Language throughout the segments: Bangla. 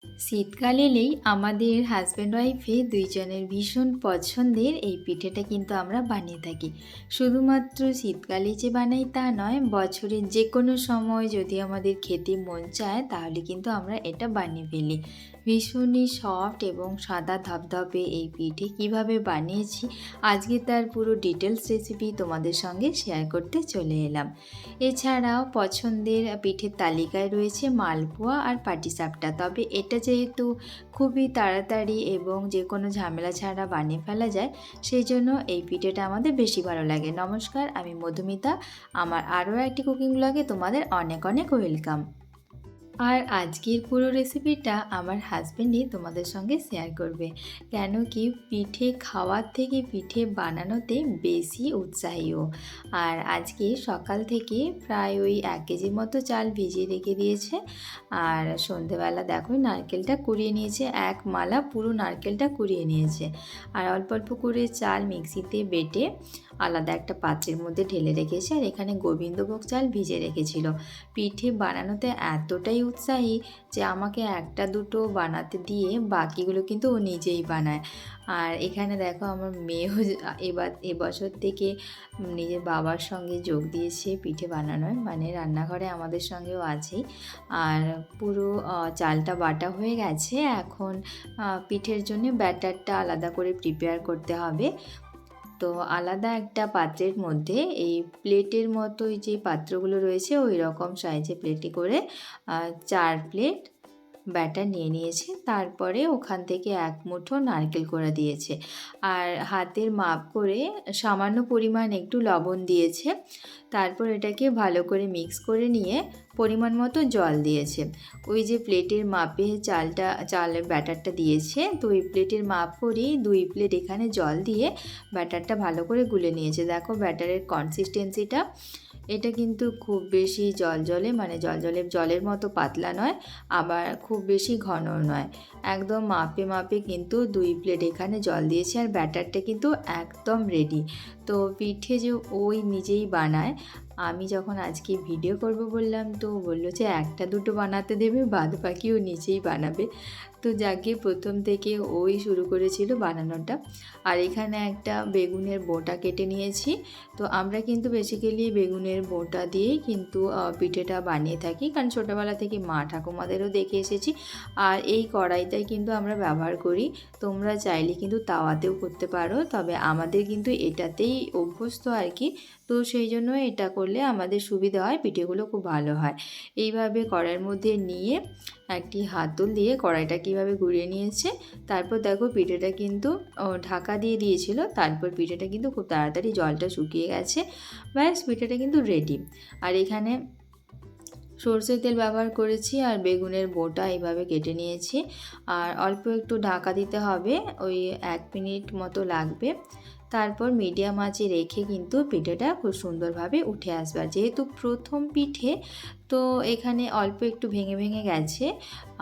শীতকাল এলেই আমাদের হাসব্যান্ড ওয়াইফে দুইজনের ভীষণ পছন্দের এই পিঠেটা কিন্তু আমরা বানিয়ে থাকি। শুধুমাত্র শীতকালে যে বানাই তা নয়, বছরের যে কোনো সময় যদি আমাদের খেতে মন চায় তাহলে কিন্তু আমরা এটা বানিয়ে ফেলি। ভীষণই সফট এবং সাদা ধপধপে এই পিঠে কিভাবে বানিয়েছি আজকে তার পুরো ডিটেলস রেসিপি তোমাদের সঙ্গে শেয়ার করতে চলে এলাম। এছাড়াও পছন্দের পিঠের তালিকায় রয়েছে মালপোয়া আর পাটিসাপটা। তবে এটা যেহেতু খুবই তাড়াতাড়ি এবং যে কোনো ঝামেলা ছাড়া বানিয়ে ফেলা যায়, সেই জন্য এই পিঠেটা আমাদের বেশি ভালো লাগে। নমস্কার, আমি মধুমিতা। আমার আরও একটি কুকিং ব্লগে তোমাদের অনেক অনেক ওয়েলকাম। আর আজকের পুরো রেসিপিটা আমার হাজবেন্ডই তোমাদের সঙ্গে শেয়ার করবে। কেন কি পিঠে খাওয়ার থেকে পিঠে বানানোতে বেশি উৎসাহী ও। আর আজকে সকাল থেকে প্রায় ওই 1 কেজির মতো চাল ভিজিয়ে রেখে দিয়েছে। আর সন্ধেবেলা দেখো নারকেলটা কুড়িয়ে নিয়েছে, এক মালা পুরো নারকেলটা কুড়িয়ে নিয়েছে। আর অল্প অল্প করে চাল মিক্সিতে বেটে আলাদা একটা পাত্রের মধ্যে ঢেলে রেখেছে। আর এখানে গোবিন্দভোগ চাল ভিজে রেখেছিল। পিঠে বানানোতে এতটাই উৎসাহী যে আমাকে একটা দুটো বানাতে দিয়ে বাকিগুলো কিন্তু ও নিজেই বানায়। আর এখানে দেখো আমার মেয়েও এবছর থেকে নিজের বাবার সঙ্গে যোগ দিয়েছে পিঠে বানানোয়, মানে রান্নাঘরে আমাদের সঙ্গেও আছেই। আর পুরো চালটা বাটা হয়ে গেছে। এখন পিঠের জন্য ব্যাটারটা আলাদা করে প্রিপেয়ার করতে হবে। তো আলাদা একটা পাত্রের মধ্যে এই প্লেটের মতো যে পাত্রগুলো রয়েছে ওই রকম সাইজে প্লেটে করে 4 প্লেট ব্যাটার নিয়ে নিয়েছে। তারপরে ওখান থেকে এক মুঠো নারকেল কোড়া দিয়েছে। আর হাতের মাপ করে সামান্য পরিমাণ একটু লবণ দিয়েছে। তারপর এটাকে ভালো করে মিক্স করে নিয়ে পরিমাণ মতো জল দিয়েছে। ওই যে প্লেটের মাপে চালের ব্যাটারটা দিয়েছে, তো ওই প্লেটের মাপ করেই 2 প্লেট এখানে জল দিয়ে ব্যাটারটা ভালো করে গুলে নিয়েছে। দেখো ব্যাটারের কনসিস্টেন্সিটা, এটা কিন্তু খুব বেশি মানে জলের মতো পাতলা নয়, আবার খুব বেশি ঘনও নয়। একদম মাপে মাপে কিন্তু 2 প্লেট এখানে জল দিয়েছে। আর ব্যাটারটা কিন্তু একদম রেডি। তো পিঠে যে ওই নিজেই বানায়, আমি যখন আজকে ভিডিও করব বললাম তো বললো যে একটা দুটো বানাতে দেবে, বাদ বাকি ও নিজেই বানাবে। তো যাকে প্রথম থেকে ওই শুরু করেছিল বানানোটা। আর এখানে একটা বেগুনের বোঁটা কেটে নিয়েছি। তো আমরা কিন্তু বেসিক্যালি বেগুনের বোঁটা দিয়েই কিন্তু পিঠেটা বানিয়ে থাকি, কারণ ছোটোবেলা থেকে মা ঠাকুমাদেরও দেখে এসেছি। আর এই কড়াইটাই কিন্তু আমরা ব্যবহার করি। তোমরা চাইলে কিন্তু তাওয়াতেও করতে পারো, তবে আমাদের কিন্তু এটাতেই অভ্যস্ত আর কি। তো সেই জন্য এটা করলে আমাদের সুবিধা হয়, পিঠেগুলো খুব ভালো হয়। এইভাবে কড়াইয়ের মধ্যে নিয়ে একটি হাতল দিয়ে কড়াইটা কীভাবে ঘুরিয়ে নিয়েছে। তারপর দেখো পিঠেটা কিন্তু ঢাকা দিয়ে দিয়েছিল। তারপর পিঠেটা কিন্তু খুব তাড়াতাড়ি জলটা শুকিয়ে গেছে। ব্যাস, পিঠেটা কিন্তু রেডি। আর এখানে সরষের তেল ব্যবহার করেছি আর বেগুনের বোঁটা এইভাবে কেটে নিয়েছি। আর অল্প একটু ঢাকা দিতে হবে, ওই 1 মিনিট মতো লাগবে। তারপর মিডিয়াম আঁচে রেখে কিন্তু পিঠেটা খুব সুন্দরভাবে উঠে আসবে। আর যেহেতু প্রথম পিঠে, তো এখানে অল্প একটু ভেঙে ভেঙে গেছে।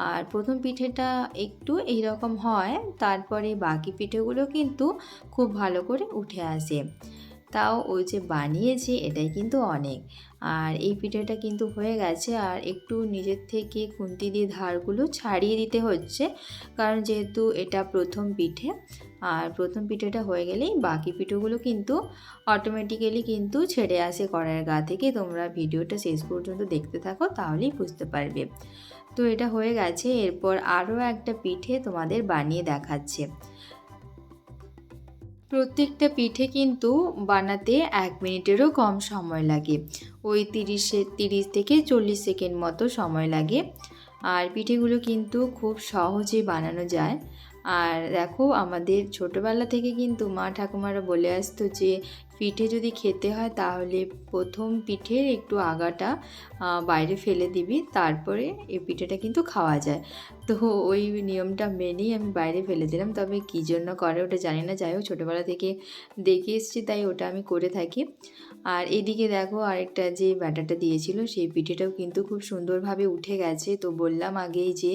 আর প্রথম পিঠেটা একটু এইরকম হয়, তারপরে বাকি পিঠেগুলো কিন্তু খুব ভালো করে উঠে আসে। তাও ওই যে বানিয়েছি এটাই কিন্তু অনেক। আর এই পিঠেটা কিন্তু হয়ে গেছে। আর একটু নিজের থেকে খুন্তি দিয়ে ধারগুলো ছাড়িয়ে দিতে হচ্ছে, কারণ যেহেতু এটা প্রথম পিঠে। আর প্রথম পিঠেটা হয়ে গেলেই বাকি পিঠেগুলো কিন্তু অটোমেটিক্যালি কিন্তু ছেড়ে আসে কড়াইয়ের গা থেকে। তোমরা ভিডিওটা শেষ পর্যন্ত দেখতে থাকো, তাহলেই বুঝতে পারবে। তো এটা হয়ে গেছে। এরপর আরও একটা পিঠে তোমাদের বানিয়ে দেখাচ্ছে। প্রত্যেকটা পিঠে কিন্তু বানাতে 1 মিনিটেরও কম সময় লাগে। ওই 30 থেকে 40 সেকেন্ড মতো সময় লাগে। আর পিঠেগুলো কিন্তু খুব সহজে বানানো যায়। আর দেখো আমাদের ছোটোবেলা থেকে কিন্তু মা ঠাকুমারা বলে আসতো যে পিঠে যদি খেতে হয় তাহলে প্রথম পিঠের একটু আগাটা বাইরে ফেলে দিবি, তারপরে এই পিঠেটা কিন্তু খাওয়া যায়। তো ওই নিয়মটা মেনেই আমি বাইরে ফেলে দিলাম। তবে কী জন্য করে ওটা জানি না, যাই হোক ছোটোবেলা থেকে দেখে এসেছি তাই ওটা আমি করে থাকি। আর এদিকে দেখো আরেকটা যে ব্যাটারটা দিয়েছিল সেই পিঠেটাও কিন্তু খুব সুন্দরভাবে উঠে গেছে। তো বললাম আগেই যে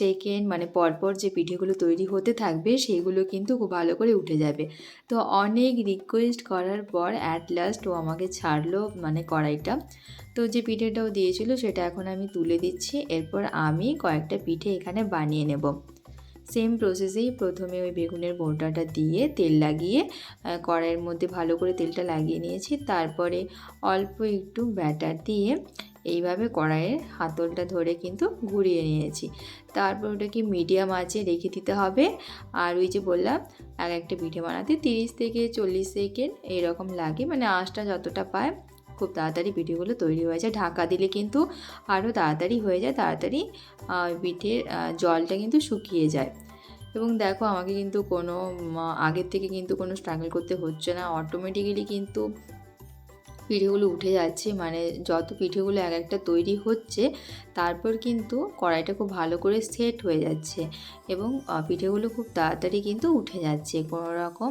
সেকেন্ড মানে পরপর যে পিঠেগুলো তৈরি হতে থাকবে সেইগুলো কিন্তু খুব ভালো করে উঠে যাবে। তো অনেক রিকোয়েস্ট রিকোয়েস্ট করার পর অ্যাট লাস্ট ও আমাকে ছাড়লো মানে কড়াইটা। তো যে পিঠেটাও দিয়েছিল সেটা এখন আমি তুলে দিচ্ছি। এরপর আমি কয়েকটা পিঠে এখানে বানিয়ে নেব। সেম প্রসেসেই প্রথমে ওই বেগুনের বোঁটাটা দিয়ে তেল লাগিয়ে কড়াইয়ের মধ্যে ভালো করে তেলটা লাগিয়ে নিয়েছি। তারপরে অল্প একটু ব্যাটার দিয়ে এইভাবে কড়াইয়ের হাতলটা ধরে কিন্তু ঘুরিয়ে নিয়েছি। তারপর ওটাকে মিডিয়াম আঁচে রেখে দিতে হবে। আর ওই যে বললাম এক একটা পিঠে বানাতে 30 থেকে 40 সেকেন্ড এরকম লাগে, মানে আঁচটা যতটা পায় খুব তাড়াতাড়ি পিঠেগুলো তৈরি হয়ে যায়। ঢাকা দিলে কিন্তু আরও তাড়াতাড়ি হয়ে যায়, তাড়াতাড়ি পিঠের জলটা কিন্তু শুকিয়ে যায়। এবং দেখো আমাকে কিন্তু কোনো আগের থেকে কিন্তু কোনো স্ট্রাগল করতে হচ্ছে না, অটোমেটিক্যালি কিন্তু পিঠেগুলো উঠে যাচ্ছে। মানে যত পিঠেগুলো এক একটা তৈরি হচ্ছে তারপর কিন্তু কড়াইটা খুব ভালো করে সেট হয়ে যাচ্ছে এবং পিঠেগুলো খুব তাড়াতাড়ি কিন্তু উঠে যাচ্ছে। কোনো রকম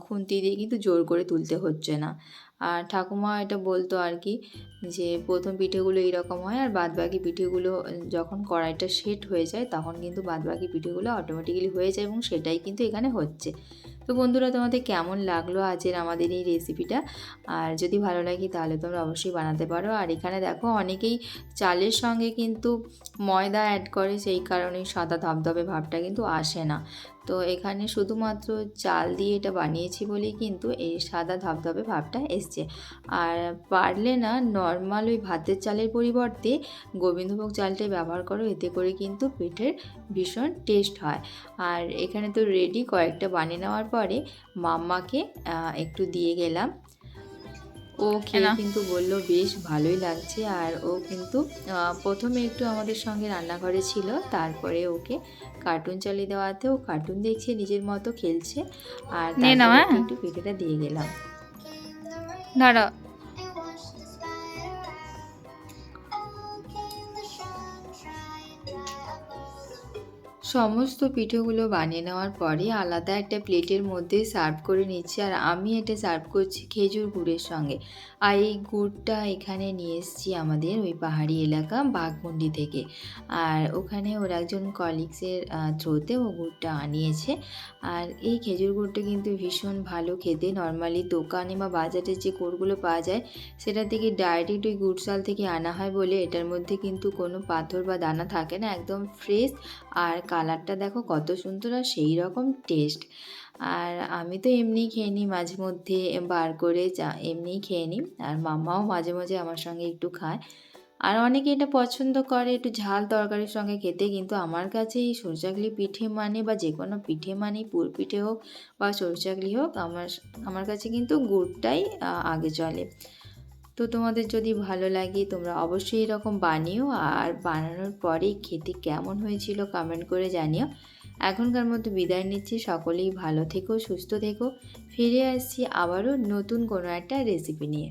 খুন্তি দিয়ে কিন্তু জোর করে তুলতে হচ্ছে না। আর ঠাকুমা এটা বলতো আর কি, যে প্রথম পিঠেগুলো এইরকম হয় আর বাদবাকি পিঠেগুলো যখন কড়াইটা সেট হয়ে যায় তখন কিন্তু বাদবাকি পিঠেগুলো অটোমেটিক্যালি হয়ে যায় এবং সেটাই কিন্তু এখানে হচ্ছে। তো বন্ধুরা, তোমাদের কেমন লাগলো আজের আমাদের এই রেসিপিটা? আর যদি ভালো লাগে তাহলে তোমরা অবশ্যই বানাতে পারো। আর এখানে দেখো অনেকেই চালের সঙ্গে কিন্তু ময়দা অ্যাড করে, সেই কারণে সাদা ধবধবে ভাবটা কিন্তু আসে না। তো এখানে শুধুমাত্র চাল দিয়ে এটা বানিয়েছি বলেই কিন্তু এই সাদা ধবধবে ভাবটা এসছে। আর পারলে না নর্মাল ওই ভাতের চালের পরিবর্তে গোবিন্দভোগ চালটাই ব্যবহার করো, এতে করে কিন্তু পিঠের ভীষণ টেস্ট হয়। আর এখানে তো রেডি, কয়েকটা বানিয়ে নেওয়ার পরে মাম্মাকে একটু দিয়ে গেলাম। ও খেয়ে কিন্তু বলল বেশ ভালোই লাগছে। আর ও কিন্তু প্রথমে একটু আমাদের সঙ্গে রান্নাঘরে ছিল, তারপরে ওকে কার্টুন চালিয়ে দেওয়াতে ও কার্টুন দেখছে, নিজের মতো খেলছে। আর তারপরে একটু পিঠেটা দিয়ে গেলাম। ধরো সমস্ত পিঠেগুলো বানিয়ে নেওয়ার পরে আলাদা একটা প্লেটের মধ্যে সার্ভ করে নিচ্ছি। আর আমি এটা সার্ভ করছি খেজুর গুড়ের সঙ্গে। আর এই গুড়টা এখানে নিয়ে এসেছি আমাদের ওই পাহাড়ি এলাকা বাঘমুন্ডি থেকে। আর ওখানে ওর একজন কলিগসের থ্রুতে ও গুড়টা আনিয়েছে। আর এই খেজুর গুড়টা কিন্তু ভীষণ ভালো খেতে। নর্মালি দোকানে বা বাজারে যে গুড়গুলো পাওয়া যায় সেটা থেকে ডাইরেক্ট ওই গুড়শাল থেকে আনা হয় বলে এটার মধ্যে কিন্তু কোনো পাথর বা দানা থাকে না, একদম ফ্রেশ। আর কালারটা দেখো কত সুন্দর আর সেই রকম টেস্ট। আর আমি তো এমনিই খেয়ে নিই, মাঝে মধ্যে বার করে এমনিই খেয়ে নিই। আর মাম্মাও মাঝে মাঝে আমার সঙ্গে একটু খায়। আর অনেকে এটা পছন্দ করে একটু ঝাল তরকারির সঙ্গে খেতে, কিন্তু আমার কাছে এই সরষাগুলি পিঠে মানে বা যে কোনো পিঠে মানে পুর পিঠে হোক বা সরষাগুলি হোক, আমার কাছে কিন্তু গুড়টাই আগে চলে। তো তোমাদের যদি ভালো লাগে তোমরা অবশ্যই এরকম বানিও। আর বানানোর পরে খেতে কেমন হয়েছিল কমেন্ট করে জানিও। এখনকার মতো বিদায় নিচ্ছি, সকলেই ভালো থেকো, সুস্থ থেকো। ফিরে আসছি আবারও নতুন কোনো একটা রেসিপি নিয়ে।